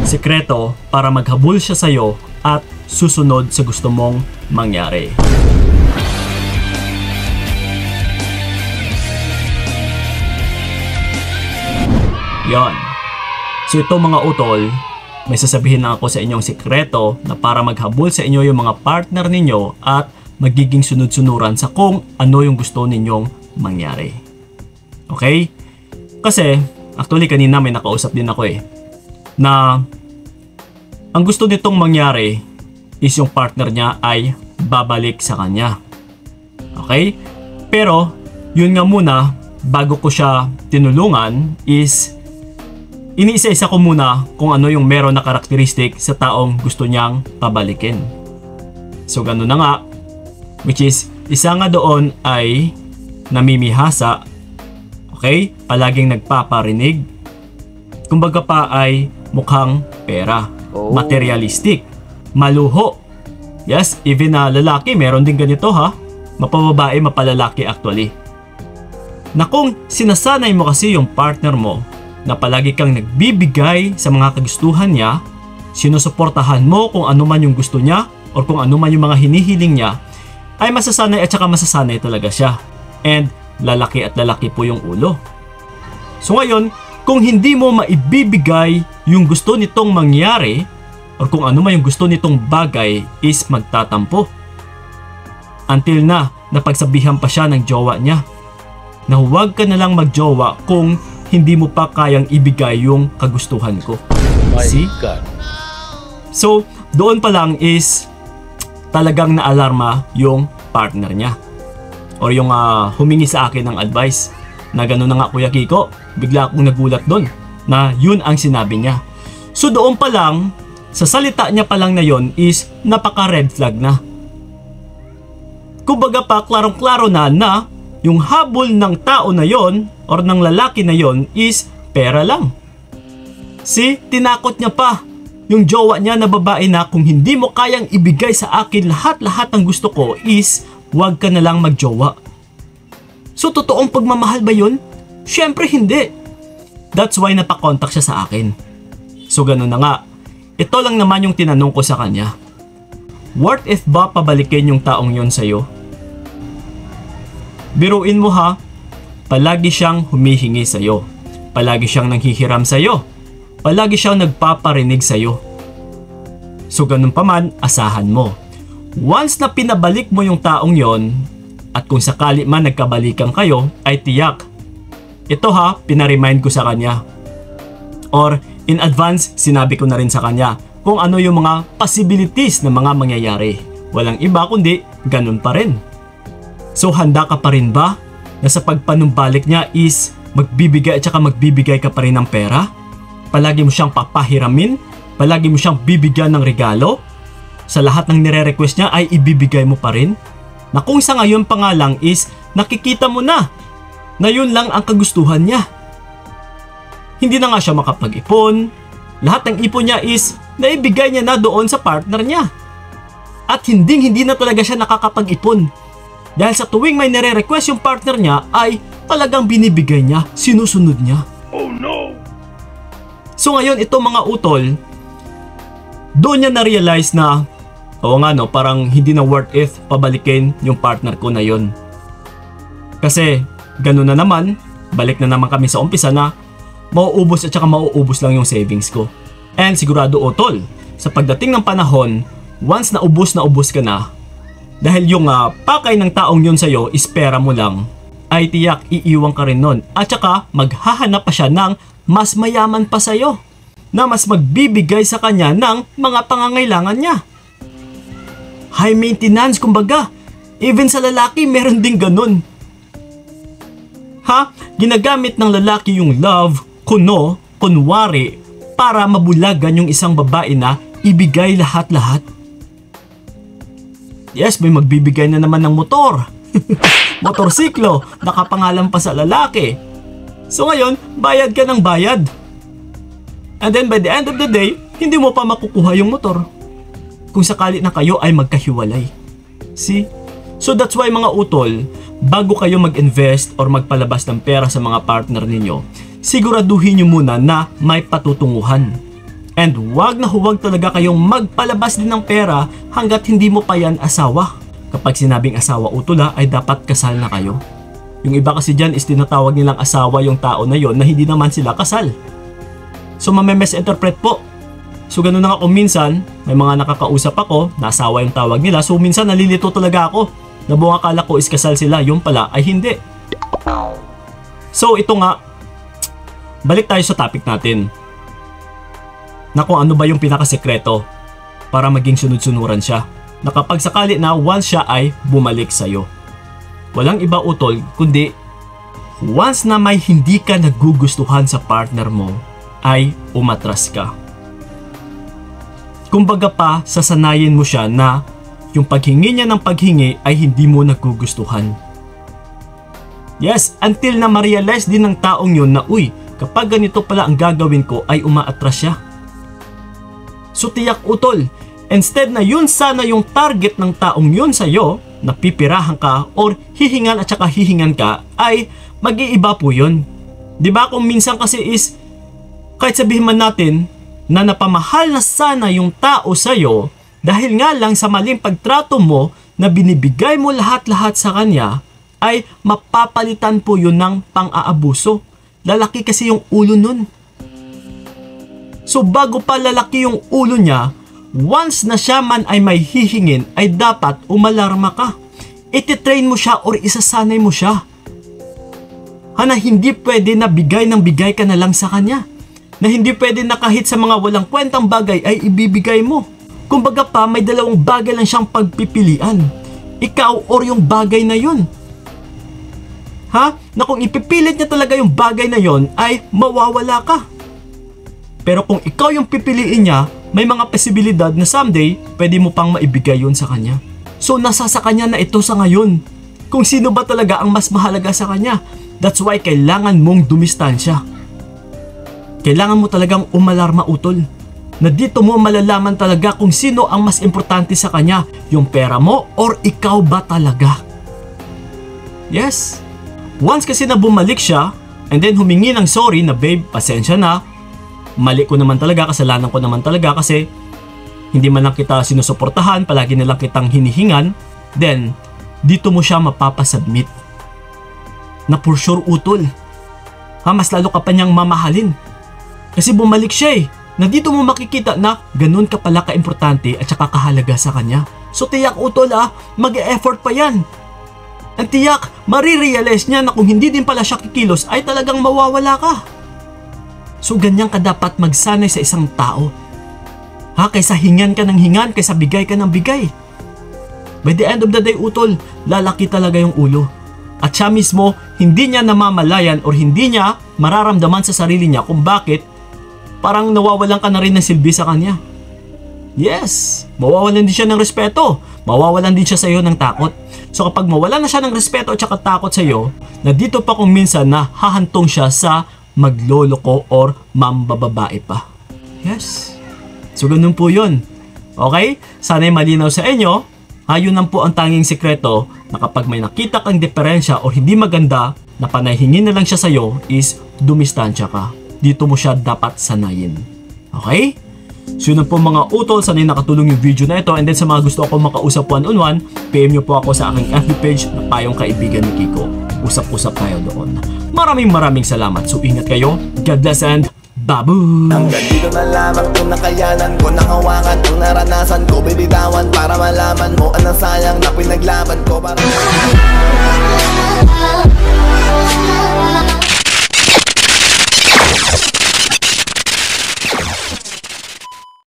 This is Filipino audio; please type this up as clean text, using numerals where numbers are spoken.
Sikreto para maghabol siya sa'yo at susunod sa gusto mong mangyari. Yon. So ito mga utol, may sasabihin lang ako sa inyong sikreto na para maghabol sa inyo yung mga partner ninyo at magiging sunod-sunuran sa kung ano yung gusto ninyong mangyari. Okay? Kasi, actually kanina may nakausap din ako na ang gusto nitong mangyari is yung partner niya ay babalik sa kanya. Okay? Pero, yun nga muna, bago ko siya tinulungan is iniisa-isa ko muna kung ano yung meron na karakteristik sa taong gusto niyang pabalikin. So ganun na nga, which is isa nga doon ay namimihasa, okay? Palaging nagpaparinig. Kumbaga pa ay mukhang pera, materialistic, maluho. Yes, even na lalaki meron din ganito ha, mapababae, mapalalaki actually. Na kung sinasanay mo kasi yung partner mo na palagi kang nagbibigay sa mga kagustuhan niya, sinusuportahan mo kung ano man yung gusto niya or kung ano man yung mga hinihiling niya, ay masasanay at saka masasanay talaga siya. And lalaki at lalaki po yung ulo. So ngayon, kung hindi mo maibibigay yung gusto nitong mangyari or kung ano man yung gusto nitong bagay is magtatampo. Until na napagsabihan pa siya ng jowa niya na huwag ka na lang magjowa kung hindi mo pa kayang ibigay yung kagustuhan ko. See? So, doon pa lang is talagang naalarma yung partner niya. Or yung humingi sa akin ng advice na gano'n na nga Kuya Kiko, bigla akong nagulat doon na yun ang sinabi niya. So, doon pa lang, sa salita niya pa lang na yun is napaka-red flag na. Kumbaga pa, klarong-klaro na yung habol ng tao na yon or ng lalaki na yon is pera lang. See, tinakot niya pa yung jowa niya na babae na kung hindi mo kayang ibigay sa akin lahat-lahat ng gusto ko is huwag ka na lang magjowa. So, totoong pagmamahal ba yun? Syempre hindi. That's why napakontak siya sa akin. So, ganun na nga. Ito lang naman yung tinanong ko sa kanya. Worth it ba pabalikin yung taong yon sa'yo? Biruin mo ha, palagi siyang humihingi sa'yo. Palagi siyang nanghihiram sa'yo. Palagi siyang nagpaparinig sa'yo. So ganun pa man, asahan mo. Once na pinabalik mo yung taong yon, at kung sakali man nagkabalikan kayo, ay tiyak. Ito ha, pinaremind ko sa kanya. Or in advance, sinabi ko na rin sa kanya kung ano yung mga possibilities na mga mangyayari. Walang iba kundi ganun pa rin. So handa ka pa rin ba na sa pagpanumbalik niya is magbibigay at saka magbibigay ka pa rin ng pera? Palagi mo siyang papahiramin? Palagi mo siyang bibigyan ng regalo? Sa lahat ng nire-request niya ay ibibigay mo pa rin? Na kung sa ngayon pa nga lang is nakikita mo na yun lang ang kagustuhan niya. Hindi na nga siya makapag-ipon. Lahat ng ipon niya is naibigay niya na doon sa partner niya. At hindi na talaga siya nakakapag-ipon. Dahil sa tuwing may nire-request yung partner niya ay talagang binibigay niya, sinusunod niya. Oh no! So ngayon ito mga utol, doon niya na-realize na oo nga no, parang hindi na worth it pabalikin yung partner ko na yon. Kasi ganun na naman, balik na naman kami sa umpisa na mauubos at saka mauubos lang yung savings ko. And sigurado utol, sa pagdating ng panahon, once na ubos ka na, dahil yung pakay ng taong yun sa'yo is pera mo lang, ay tiyak iiwan ka rin nun. At saka maghahanap pa siya ng mas mayaman pa sa'yo na mas magbibigay sa kanya ng mga pangangailangan niya. High maintenance kumbaga. Even sa lalaki meron ding ganun. Ha? Ginagamit ng lalaki yung love, kunwari, para mabulagan yung isang babae na ibigay lahat-lahat. Yes, may magbibigay na naman ng motor. Motorsiklo, nakapangalan pa sa lalaki. So ngayon, bayad ka ng bayad. And then by the end of the day, hindi mo pa makukuha yung motor. Kung sakali na kayo ay magkahiwalay. See? So that's why mga utol, bago kayo mag-invest or magpalabas ng pera sa mga partner ninyo, siguraduhin nyo muna na may patutunguhan. And huwag na huwag talaga kayong magpalabas din ng pera hanggat hindi mo pa yan asawa. Kapag sinabing asawa utol ay dapat kasal na kayo. Yung iba kasi dyan is tinatawag nilang asawa yung tao na yon na hindi naman sila kasal. So mamisinterpret po. So ganun na nga kung minsan, may mga nakakausap ako, na asawa yung tawag nila. So minsan nalilito talaga ako. Na buong akala ko is kasal sila, yung pala ay hindi. So ito nga, balik tayo sa topic natin. Na kung ano ba yung pinakasekreto para maging sunod-sunuran siya. Na kapag sakali na once siya ay bumalik sa'yo. Walang iba utol, kundi once na may hindi ka nagugustuhan sa partner mo, ay umatras ka. Kumbaga pa, sasanayin mo siya na yung paghingi niya ng paghingi ay hindi mo nagugustuhan. Yes, until na ma-realize din ng taong yun na uy, kapag ganito pala ang gagawin ko ay umaatras siya. So tiyak utol, instead na yun sana yung target ng taong yun sa'yo, na pipirahan ka or hihingan at saka hihingan ka, ay mag-iiba po yun. Diba kung minsan kasi is, kahit sabihin man natin na napamahal na sana yung tao sa'yo, dahil nga lang sa maling pagtrato mo na binibigay mo lahat-lahat sa kanya, ay mapapalitan po yun ng pang-aabuso. Lalaki kasi yung ulo nun. So bago pa lalaki yung ulo niya, once na siya man ay may hihingin, ay dapat umalarma ka. Ititrain mo siya or isasanay mo siya. Na hindi pwede na bigay ng bigay ka na lang sa kanya. Na hindi pwede na kahit sa mga walang kwentang bagay ay ibibigay mo. Kumbaga pa, may dalawang bagay lang siyang pagpipilian. Ikaw or yung bagay na yun. Na kung ipipilit niya talaga yung bagay na yun, ay mawawala ka. Pero kung ikaw yung pipiliin niya, may mga posibilidad na someday, pwede mo pang maibigay yun sa kanya. So nasa sa kanya na ito sa ngayon. Kung sino ba talaga ang mas mahalaga sa kanya. That's why kailangan mong dumistansya. Kailangan mo talagang umalarma utol. Na dito mo malalaman talaga kung sino ang mas importante sa kanya. Yung pera mo or ikaw ba talaga. Yes. Once kasi na bumalik siya, and then humingi ng sorry na babe, pasensya na. Mali ko naman talaga, kasalanan ko naman talaga kasi hindi man lang kita sinusuportahan, palagi na lang kitang hinihingan, then dito mo siya mapapasubmit. Na for sure utol. Mas lalo ka pa niyang mamahalin. Kasi bumalik siya na dito mo makikita na ganun ka pala ka-importante at saka kahalaga sa kanya. So tiyak utol mag-e-effort pa yan. Ang tiyak, marirealize niya na kung hindi din pala siya kikilos ay talagang mawawala ka. So ganyan ka dapat magsanay sa isang tao. Kaysa hingan ka ng hingan, kaysa bigay ka ng bigay. By the end of the day utol, lalaki talaga yung ulo. At siya mismo, hindi niya namamalayan or hindi niya mararamdaman sa sarili niya kung bakit parang nawawalan ka na rin ng silbi sa kanya. Yes, mawawalan din siya ng respeto. Mawawalan din siya sa iyo ng takot. So kapag mawalan na siya ng respeto at saka takot sa iyo, na dito pa kung minsan na hahantong siya sa magloloko or mambababae pa. Yes. So ganun po yun. Okay? Sana'y malinaw sa inyo. Yun lang po ang tanging sekreto na kapag may nakita kang diferensya o hindi maganda na panahingin na lang siya sa'yo is dumistansya ka. Dito mo siya dapat sanayin. Okay? So yun lang po mga utol. Sana'y nakatulong yung video na ito. And then sa mga gusto ako makausap one-on-one, PM nyo po ako sa aking FB page na Payong Kaibigan ni Kiko. Usap-usap tayo doon. Maraming salamat. So ingat kayo. God bless and babu! Hanggang dito na lamang kung nakayanan ko, nakawangan kung naranasan ko, bibitawan para malaman mo ang nasayang na pinaglaban ko para